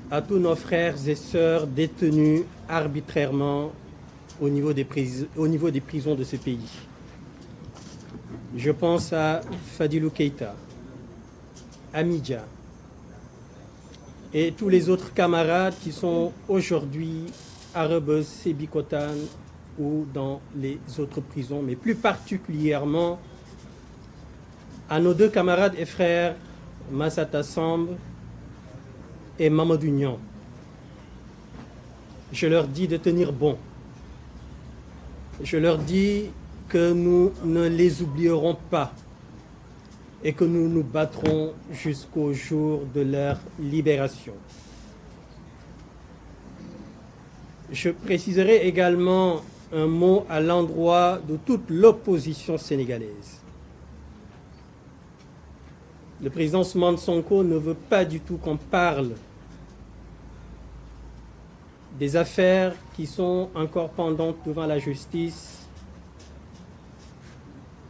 à tous nos frères et sœurs détenus arbitrairement au niveau des prisons de ce pays. Je pense à Fadilou Keïta, à Midja et tous les autres camarades qui sont aujourd'hui à Rebeuss, Sébikotane ou dans les autres prisons, mais plus particulièrement à nos deux camarades et frères Massata Samb et Mamadou Niang. Je leur dis de tenir bon. Je leur dis que nous ne les oublierons pas et que nous nous battrons jusqu'au jour de leur libération. Je préciserai également un mot à l'endroit de toute l'opposition sénégalaise. Le président Ousmane Sonko ne veut pas du tout qu'on parle des affaires qui sont encore pendantes devant la justice,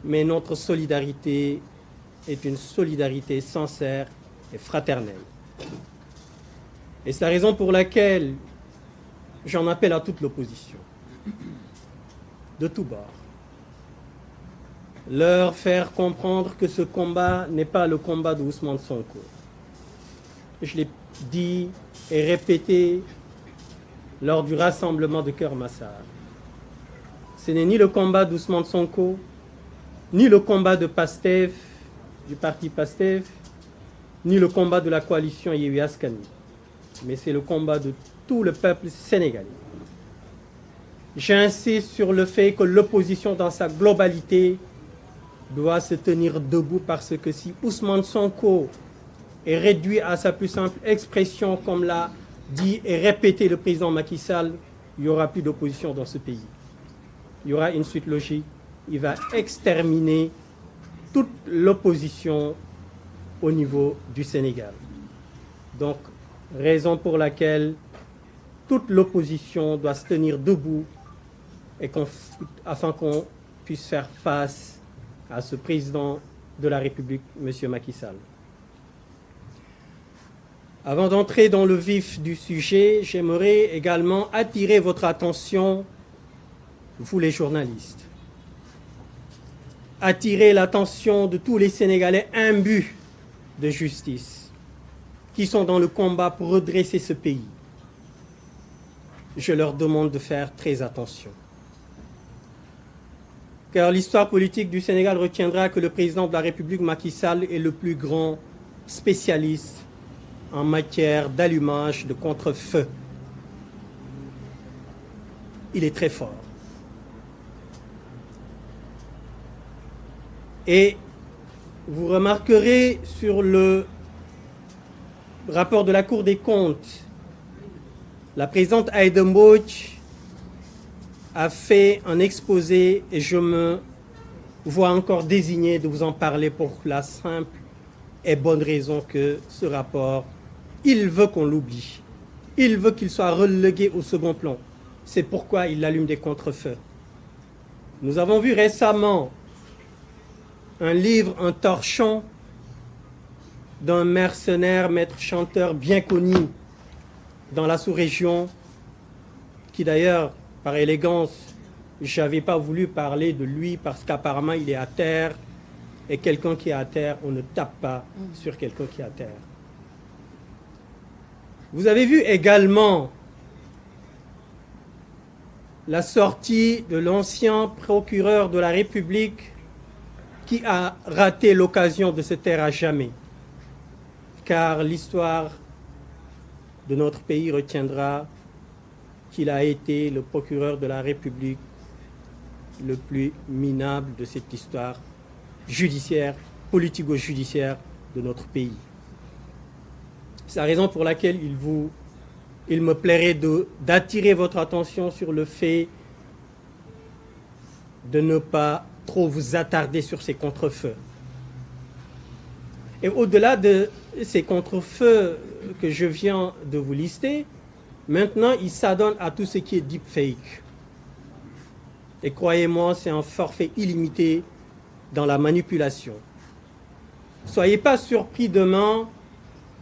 mais notre solidarité est une solidarité sincère et fraternelle. Et c'est la raison pour laquelle j'en appelle à toute l'opposition, de tous bords, leur faire comprendre que ce combat n'est pas le combat de Ousmane Sonko. Je l'ai dit et répété lors du rassemblement de Keur Massar. Ce n'est ni le combat d'Ousmane Sonko, ni le combat de Pastef, du parti Pastef, ni le combat de la coalition Yewwi Askan Wi, mais c'est le combat de tout le peuple sénégalais. J'insiste sur le fait que l'opposition dans sa globalité doit se tenir debout, parce que si Ousmane Sonko est réduit à sa plus simple expression, comme l'a dit et répété le président Macky Sall, il n'y aura plus d'opposition dans ce pays. Il y aura une suite logique. Il va exterminer toute l'opposition au niveau du Sénégal. Donc, raison pour laquelle toute l'opposition doit se tenir debout et afin qu'on puisse faire face à ce président de la République, M. Macky Sall. Avant d'entrer dans le vif du sujet, j'aimerais également attirer votre attention, vous les journalistes, attirer l'attention de tous les Sénégalais imbus de justice qui sont dans le combat pour redresser ce pays. Je leur demande de faire très attention. Car l'histoire politique du Sénégal retiendra que le président de la République, Macky Sall, est le plus grand spécialiste en matière d'allumage de contre-feu. Il est très fort. Et vous remarquerez sur le rapport de la Cour des comptes, la présidente Aïda Mbodj a fait un exposé et je me vois encore désigné de vous en parler pour la simple et bonne raison que ce rapport, il veut qu'on l'oublie. Il veut qu'il soit relégué au second plan. C'est pourquoi il allume des contre-feux. Nous avons vu récemment un livre, un torchon d'un mercenaire, maître chanteur bien connu dans la sous-région, qui d'ailleurs, par élégance, je n'avais pas voulu parler de lui parce qu'apparemment il est à terre, et quelqu'un qui est à terre, on ne tape pas sur quelqu'un qui est à terre. Vous avez vu également la sortie de l'ancien procureur de la République qui a raté l'occasion de se taire à jamais, car l'histoire de notre pays retiendra qu'il a été le procureur de la République le plus minable de cette histoire judiciaire, politico-judiciaire de notre pays. C'est la raison pour laquelle il me plairait d'attirer votre attention sur le fait de ne pas trop vous attarder sur ces contre-feux. Et au-delà de ces contre-feux que je viens de vous lister, maintenant, il s'adonne à tout ce qui est deepfake. Et croyez-moi, c'est un forfait illimité dans la manipulation. Soyez pas surpris demain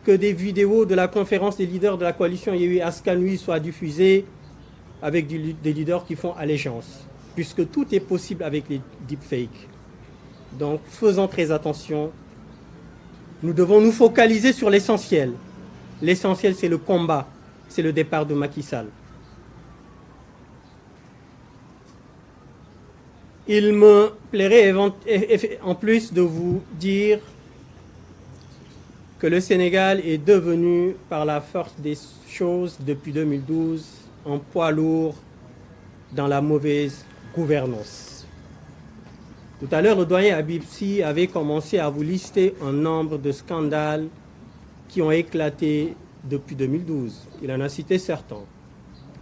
que des vidéos de la conférence des leaders de la coalition Yewwi Askan Wi soient diffusées avec des leaders qui font allégeance, puisque tout est possible avec les deepfakes. Donc faisons très attention. Nous devons nous focaliser sur l'essentiel. L'essentiel, c'est le combat, c'est le départ de Macky Sall. Il me plairait en plus de vous dire que le Sénégal est devenu, par la force des choses, depuis 2012, un poids lourd dans la mauvaise gouvernance. Tout à l'heure, le doyen Habib Sy avait commencé à vous lister un nombre de scandales qui ont éclaté depuis 2012. Il en a cité certains.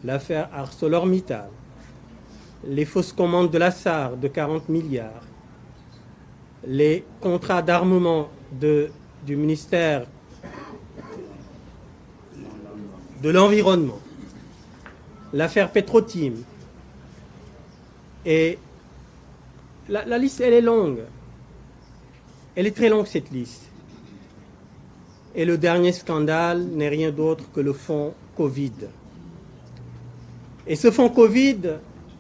L'affaire ArcelorMittal, les fausses commandes de la SAR de 40 milliards, les contrats d'armement du ministère de l'Environnement, l'affaire Petrotim. Et la liste, elle est longue. Elle est très longue, cette liste. Et le dernier scandale n'est rien d'autre que le fonds Covid. Et ce fonds Covid,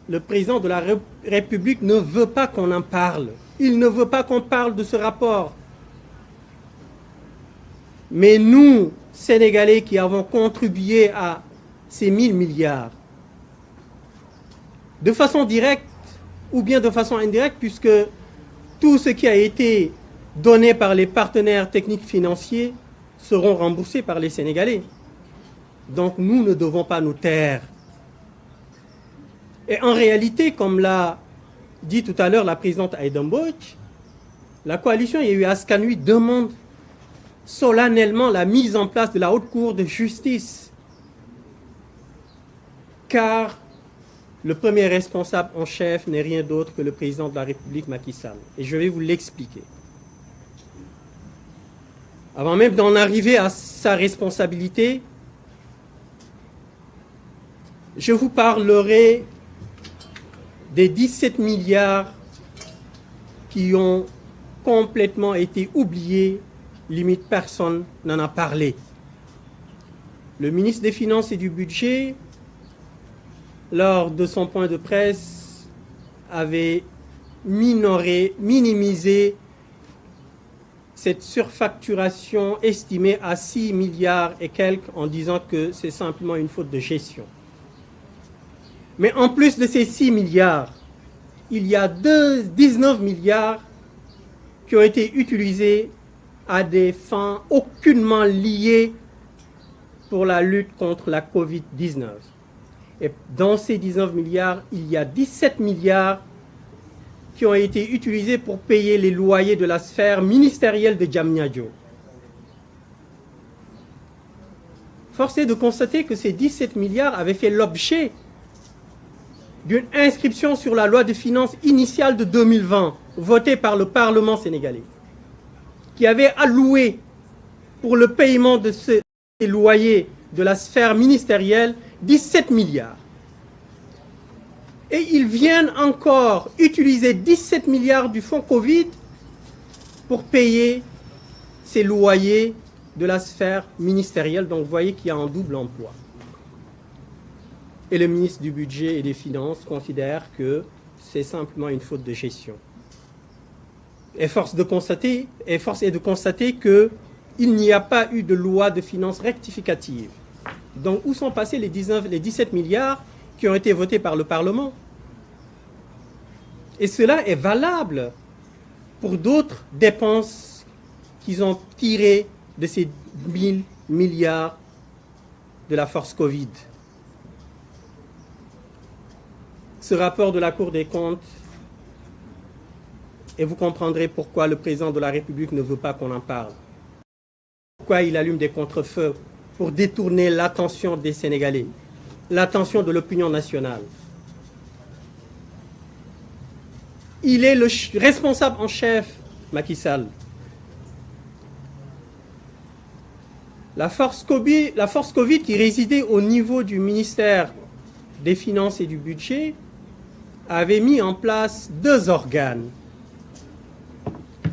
le président de la République ne veut pas qu'on en parle. Il ne veut pas qu'on parle de ce rapport. Mais nous, Sénégalais, qui avons contribué à ces 1000 milliards, de façon directe ou bien de façon indirecte, puisque tout ce qui a été donné par les partenaires techniques financiers seront remboursés par les Sénégalais. Donc nous ne devons pas nous taire. Et en réalité, comme l'a dit tout à l'heure la présidente Aïda Mbodj, la coalition Yewwi Askan Wi demande solennellement la mise en place de la Haute Cour de justice, car le premier responsable en chef n'est rien d'autre que le président de la République, Macky Sall. Et je vais vous l'expliquer. Avant même d'en arriver à sa responsabilité, je vous parlerai des 17 milliards qui ont complètement été oubliés, limite personne n'en a parlé. Le ministre des Finances et du Budget, lors de son point de presse, avait minimisé cette surfacturation estimée à 6 milliards et quelques en disant que c'est simplement une faute de gestion. Mais en plus de ces 6 milliards, il y a 19 milliards qui ont été utilisés à des fins aucunement liées pour la lutte contre la Covid-19. Et dans ces 19 milliards, il y a 17 milliards qui ont été utilisés pour payer les loyers de la sphère ministérielle de Diamniadio. Force est de constater que ces 17 milliards avaient fait l'objet d'une inscription sur la loi de finances initiale de 2020, votée par le Parlement sénégalais, qui avait alloué pour le paiement de ces loyers de la sphère ministérielle 17 milliards. Et ils viennent encore utiliser 17 milliards du fonds Covid pour payer ces loyers de la sphère ministérielle. Donc vous voyez qu'il y a un double emploi. Et le ministre du Budget et des Finances considère que c'est simplement une faute de gestion. Et force est de constater qu'il n'y a pas eu de loi de finances rectificative. Donc où sont passés les 17 milliards qui ont été votés par le Parlement? Et cela est valable pour d'autres dépenses qu'ils ont tirées de ces 1000 milliards de la force Covid. Ce rapport de la Cour des comptes, et vous comprendrez pourquoi le président de la République ne veut pas qu'on en parle. Pourquoi il allume des contre-feux pour détourner l'attention des Sénégalais, l'attention de l'opinion nationale. Il est le responsable en chef, Macky Sall. La force Covid qui résidait au niveau du ministère des Finances et du Budget avait mis en place 2 organes,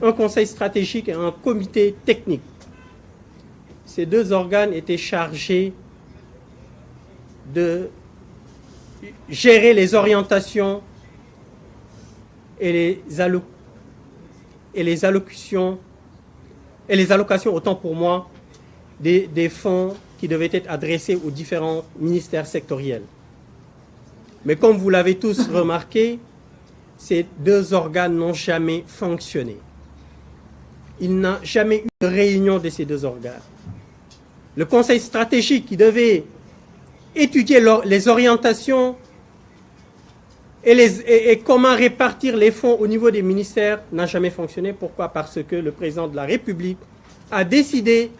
un conseil stratégique et un comité technique. ces deux organes étaient chargés de gérer les orientations et les allocations, autant pour moi, des fonds qui devaient être adressés aux différents ministères sectoriels. Mais comme vous l'avez tous remarqué, ces deux organes n'ont jamais fonctionné. Il n'y a jamais eu de réunion de ces deux organes. Le conseil stratégique qui devait étudier les orientations et comment répartir les fonds au niveau des ministères n'a jamais fonctionné. Pourquoi? Parce que le président de la République a décidé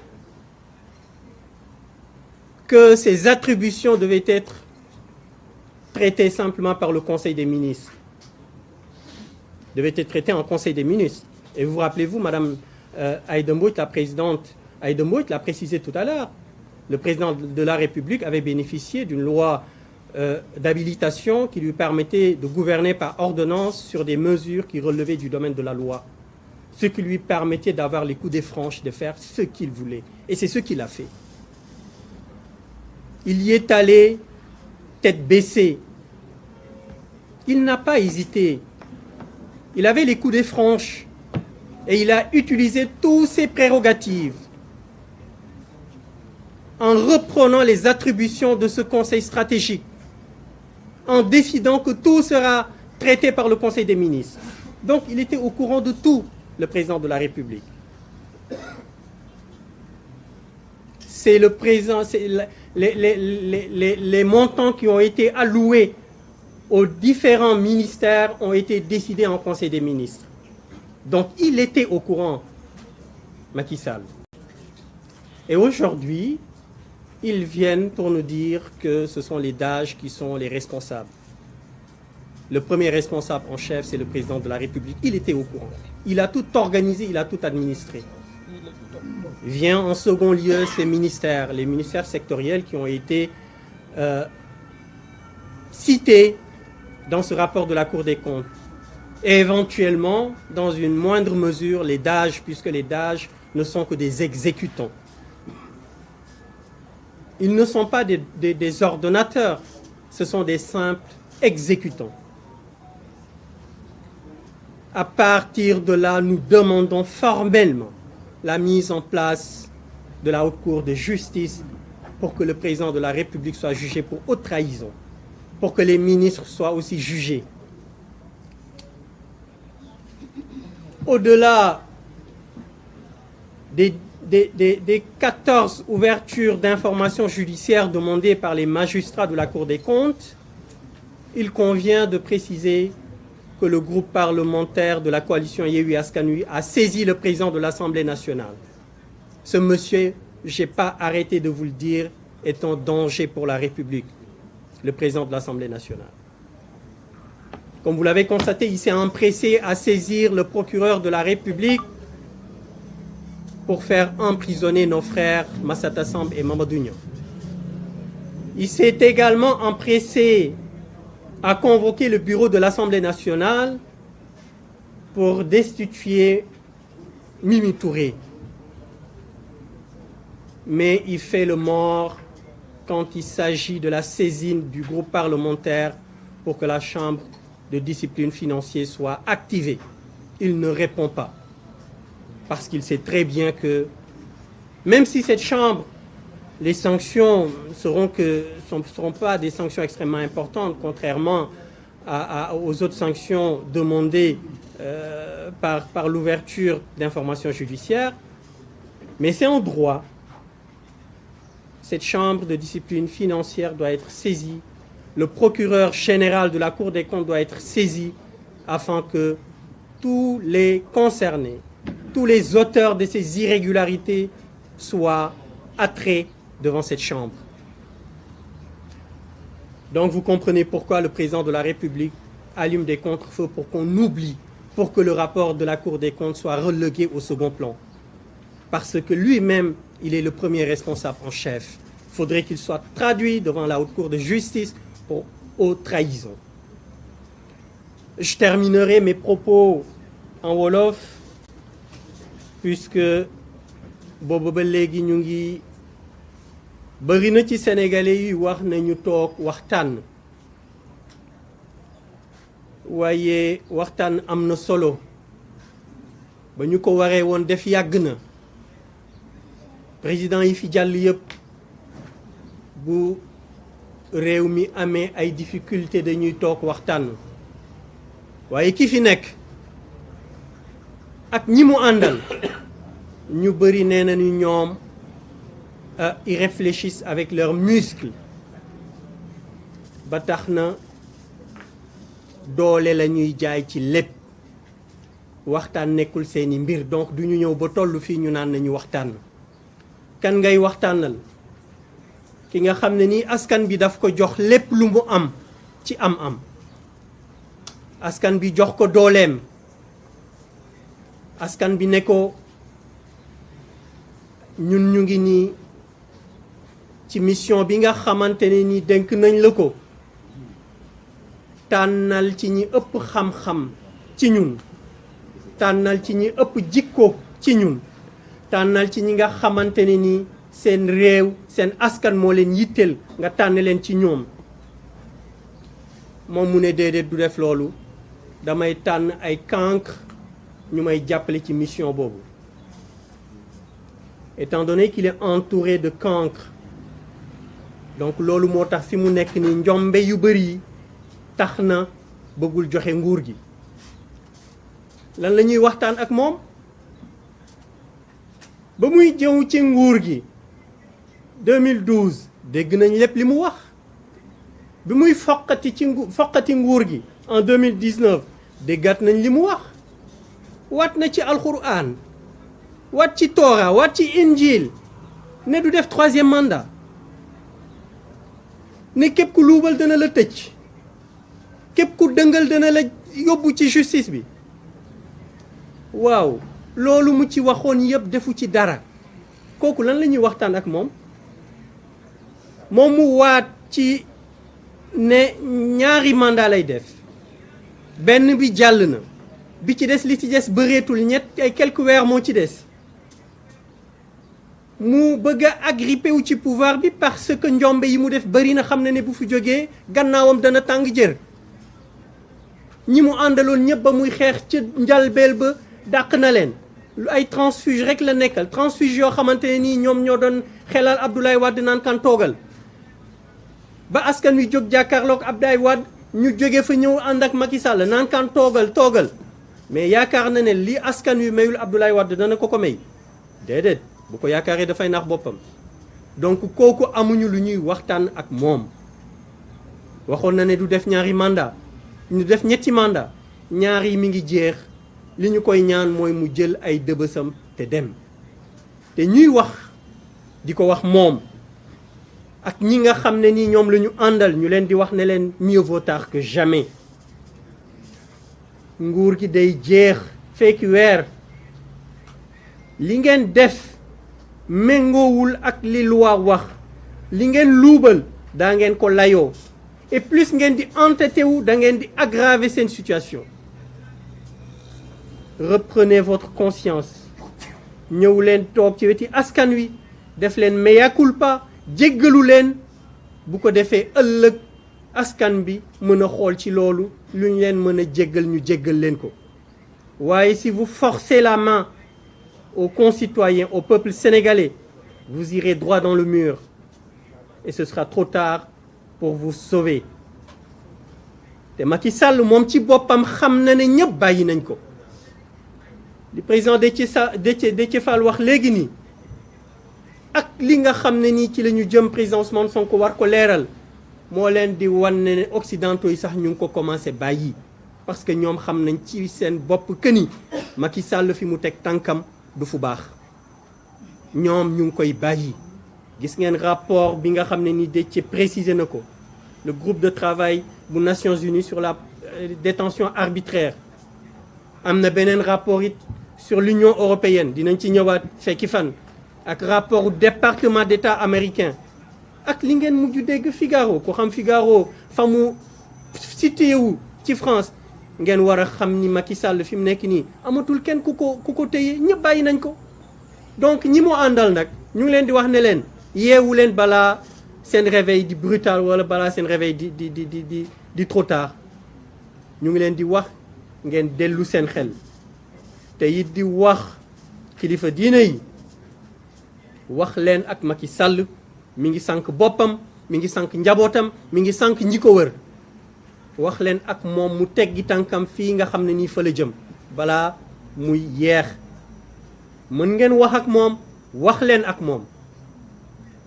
que ces attributions devaient être traitées simplement par le Conseil des ministres. Devaient être traitées en Conseil des ministres. Et vous rappelez-vous, Madame Aïdembout, la présidente Aïdembout l'a précisé tout à l'heure, le président de la République avait bénéficié d'une loi d'habilitation qui lui permettait de gouverner par ordonnance sur des mesures qui relevaient du domaine de la loi, ce qui lui permettait d'avoir les coups des franches, de faire ce qu'il voulait. Et c'est ce qu'il a fait. Il y est allé tête baissée. Il n'a pas hésité. Il avait les coups des franches et il a utilisé toutes ses prérogatives en reprenant les attributions de ce conseil stratégique, en décidant que tout sera traité par le Conseil des ministres. Donc il était au courant de tout, le président de la République. C'est le président, les montants qui ont été alloués aux différents ministères ont été décidés en Conseil des ministres. Donc il était au courant, Macky Sall. Et aujourd'hui, ils viennent pour nous dire que ce sont les DAGE qui sont les responsables. Le premier responsable en chef, c'est le président de la République. Il était au courant. Il a tout organisé, il a tout administré. Vient en second lieu ces ministères, les ministères sectoriels qui ont été cités dans ce rapport de la Cour des comptes. Et éventuellement, dans une moindre mesure, les DAGE, puisque les DAGE ne sont que des exécutants. Ils ne sont pas des ordonnateurs, ce sont des simples exécutants. À partir de là, nous demandons formellement la mise en place de la Haute Cour de justice pour que le président de la République soit jugé pour haute trahison, pour que les ministres soient aussi jugés. Au-delà des 14 ouvertures d'informations judiciaires demandées par les magistrats de la Cour des comptes, il convient de préciser que le groupe parlementaire de la coalition Yewwi Askan Wi a saisi le président de l'Assemblée nationale. Ce monsieur, je n'ai pas arrêté de vous le dire, est en danger pour la République, le président de l'Assemblée nationale. Comme vous l'avez constaté, il s'est empressé à saisir le procureur de la République pour faire emprisonner nos frères Massata Samb et Mamadou Niang. Il s'est également empressé à convoquer le bureau de l'Assemblée nationale pour destituer Mimi Touré. Mais il fait le mort quand il s'agit de la saisine du groupe parlementaire pour que la Chambre de discipline financière soit activée. Il ne répond pas. Parce qu'il sait très bien que, même si cette Chambre, les sanctions ne seront pas des sanctions extrêmement importantes, contrairement aux autres sanctions demandées par l'ouverture d'informations judiciaires, mais c'est en droit. Cette Chambre de discipline financière doit être saisie. Le procureur général de la Cour des comptes doit être saisi afin que tous les concernés, tous les auteurs de ces irrégularités soient attraits devant cette Chambre. Donc vous comprenez pourquoi le président de la République allume des contre-feux pour qu'on oublie, pour que le rapport de la Cour des comptes soit relégué au second plan. Parce que lui-même, il est le premier responsable en chef. Il faudrait qu'il soit traduit devant la Haute Cour de justice pour haute trahison. Je terminerai mes propos en Wolof, puisque boobu ba léegi ñu ngi bëri na ci sénégalais yi wax nañu toog waxtaan waaye waxtaan am na solo ba ñu ko waree woon def yàgg na président yi fi jàll yëpp bu réew mi amee ay difficulté dañuy toog waxtaan waaye ki fi nekk ak ñi mu àndal ñu bëri nee nañu ñoom ils réfléchissent avec leurs muscles ba tax na doole la ñuy jaay ci lépp waxtaan nekkul seeni mbir donc du ñu ñëw ba tollu fii ñu naan nañu waxtaan kan ngay waxtaanal ki nga xam ne nii askan bi daf ko jox lépp lu mu am ci am-am askan bi jox ko dooleem askan bi ne ko ñun ñu ngi nii ci mission bi nga xamante ne ni dénk nañ la ko tànnal ci ñi ëpp xam-xam ci ñun tànnal ci ñi ëpp jikko ci ñun tànnal ci ñi nga xamante ne ni seen réew seen askan moo leen yitteel nga tànn leen ci ñoom moom mu ne déedéet du def loolu damay tànn ay cancre ñu may jàppale ci mission boobu étant donné qu'il est entouré de cancre donc loolu moo tax fi mu nekk ni njombe yu bëri yi tax na bëggul joxe nguur gi lan la ñuy waxtaan ak moom ba muy jëw ci nguur gi 2012 dégg nañ lépp li mu wax bi muy foqati nguur gi en 2019 déggaat nañ li mu wax waat na ci alxuraan waat ci toora waat ci injil ne du def 3e mandat ne képp ku luubal dana la tëj képp ku dëngal dana la yóbbu ci justice bi waaw loolu mu ci waxoon yëpp defu ci dara kooku lan la ñuy waxtaan ak moom moom mu waat ci ne 2 mandat lay def benn bi jàll na bi ci des li ci des bëreetul ay quelques weer moo ci des mu bëgg a agrippé wu ci pouvoir bi parce que njombe yi mu def bëri na xam ne bu fi jógee gannaawam dana tàng jër ñi mu àndaloon ñëpp ba muy xeex ca njalbeel ba dàq na leen lu ay transfuge rek la nekkal transfuge yoo xamante ne nii ñoom ñoo doon xelal Abdoulaye Wade naan kan toogal ba askan wi jóg jàkkaarloog Abdoulaye Wade ñu jóge fa ñëw ànd ak Macky Sall naan kan toogal mais yaakaar na ne li askan wi mayul Abdoulaye Wade dana ko may déedéet bu ko yaakaaree dafay nax boppam donc kooku amuñu lu ñuy waxtaan ak moom waxoon na ne du def 2 mandat ñu def 3 mandat 2 yi mi ngi jeex li ñu koy ñaan mooy mu jël ay dëbësam te dem te ñuy wax di ko wax moom ak ñi nga xam ne nii ñoom la ñu àndal ñu leen di wax ne leen mieux vaut tard que jamais nguur gi day jeex fekki weer li ngeen def méngoowul ak li loi wax li ngeen luubal daa ngeen ko layoo et plus ngeen di entêté wu da ngeen di aggraver seen situation reprenez votre conscience ñëw leen toog ci weti askan wi def leen mea culpa jéggalu leen bu ko defee ëllëg askan bi mën a xool ci loolu lu ñu leen mën a jéggal ñu jéggal leen ko waaye si vous forcez la main aux concitoyens, au peuple sénégalais, vous irez droit dans le mur et ce sera trop tard pour vous sauver te Macky Sall moom ci boppam xam na ne ñëpp bàyyi nañ ko li président Déthié Fall wax léegi nii ak li nga xam ne nii ci la ñu jëm président Ousmane Sonko war ko leeral moo leen di wan ne occidentaux yi sax ñu ngi ko commencé bàyyi parce que ñoom xam nañ ci seen bopp que ni Macky Sall fi mu teg tànkam du fu baax ñoom ñu ngi koy bàyyi gis ngeen rapport bi nga xam ne ni Déthié précisé na ko le groupe de travail bu Nations Unies sur la détention arbitraire am na beneen rapport it sur l'Union européenne dinañ ci ñëwaat fekki fan ak rapport département d'État américain ak li ngeen mujj dégg Figaro ko xam Figaro fa mu situé wu ci France ngeen war a xam ni Macky Sall fi mu nekk nii amatul kenn ku ko téye ñëpp bàyyi nañ ko donc ñi mu àndal nag ñu ngi leen di wax ne leen yeewu leen balaa seen réveil di brutal wala balaa seen réveil di trop tard ñu ngi leen di wax ngeen dellu seen xel te it di wax kilifa diine yi wax leen ak Macky Sall mi ngi sànq boppam mi ngi sànq njabootam mi ngi sànq ñi ko wër wax leen ak moom mu teggi tànkam fii nga xam ne nii fa la jëm balaa muy yeex mën ngeen wax ak moom wax leen ak moom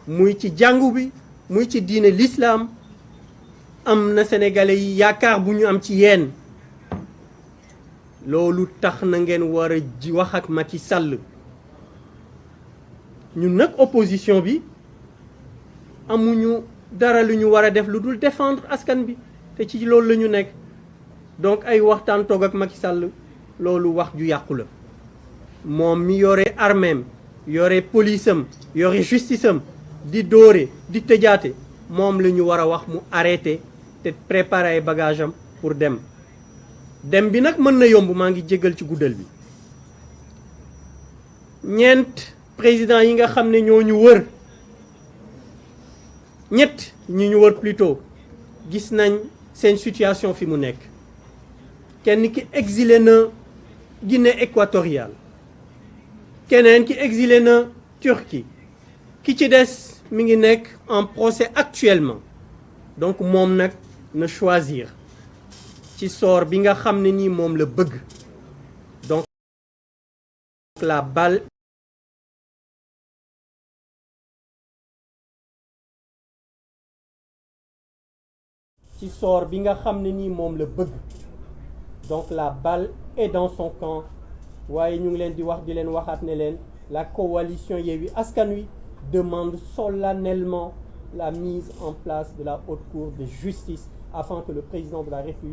muy ci jàngu bi muy ci diine l'islam am na sénégalais yi yaakaar bu ñu am ci yéen loolu tax na ngeen war a ji wax ak Macky Sall ñun nag opposition bi amuñu dara lu ñu war a def lu dul défendre askan bi te ci loolu la ñu nekk donc ay waxtaan toog ak Macky Sall loolu wax ju yàqu la moom mi yore armeem yore police am yore justice am di dóore di tëjaate moom la ñu war a wax mu arrêté te préparer ay bagage am pour dem bi nag mën na yomb maa ngi jégal ci guddal bi ñeent président yi nga xam ne ñoo ñu wër ñett ñi ñu wër plutôt gis nañ seen situation fi mu nekk kenn ki exilé na Guinée équatoriale keneen ki exilé na Turquie ki ci des mi ngi nekk en procès actuellement donc moom nag na choisir ci sort bi nga xam ne nii moom la bëgg donc la balle ci sort bi nga xam ne nii moom la bëgg donc la balle est dans son camp waaye ñu ngi leen di wax di leen waxaat ne leen la coalition Yewwi Askan Wi demande solennellement la mise en place de la haute cour de justice afin que le président de la République